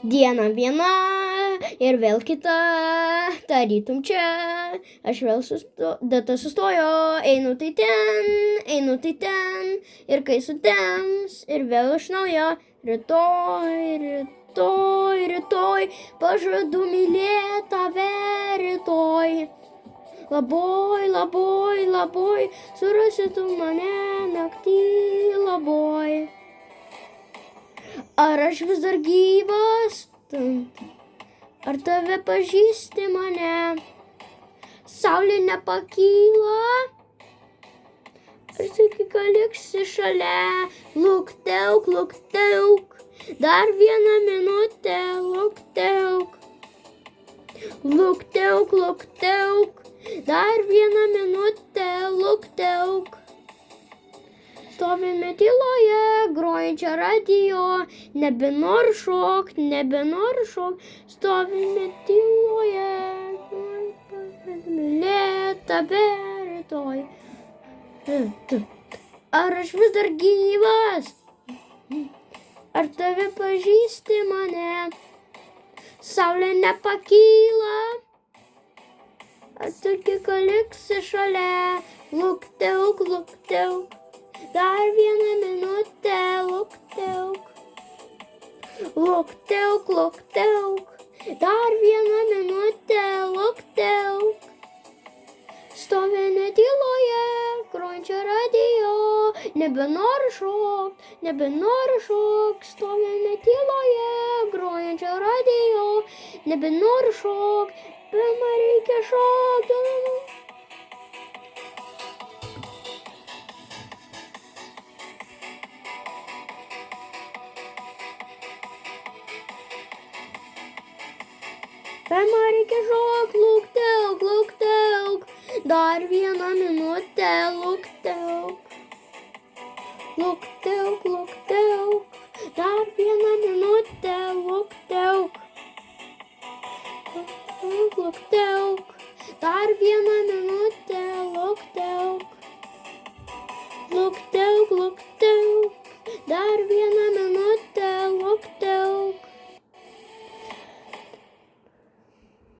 Diena viena ir vėl kita, tarytum čia, aš vėl data sustojo, einu tai ten, ir kai sutems, ir vėl iš naujo, rytoj, pažadu mylėti tave rytoj. Labai, surasi tu mane naktį labai. Ar aš vis dar gyvas? Ar tave pažįsti mane? Saulė nepakyla? Ar tik liksi šalia? Luktelk. Dar vieną minutę, luktelk. Dar vieną minutę, luktelk. Stovime tyloje, grojančia radio, nebenoriu šokt, stovime tyloje, mylėt tave rytoj. Ar aš vis dar gyvas? Ar tave pažįsti mane? Saulė nepakyla? Ar tu tik liksi šalia? Luktelk. Dar vieną minutę, luktelk. Dar vieną minutę, luktelk. Stovime tyloje, grojančia radio, nebenoriu šokt, stovime tyloje, grojančia radio, nebenoriu šokt, bet man reikia šokti. Bet man reikia šokt, luktelk. Dar vieną minutę, luktelk.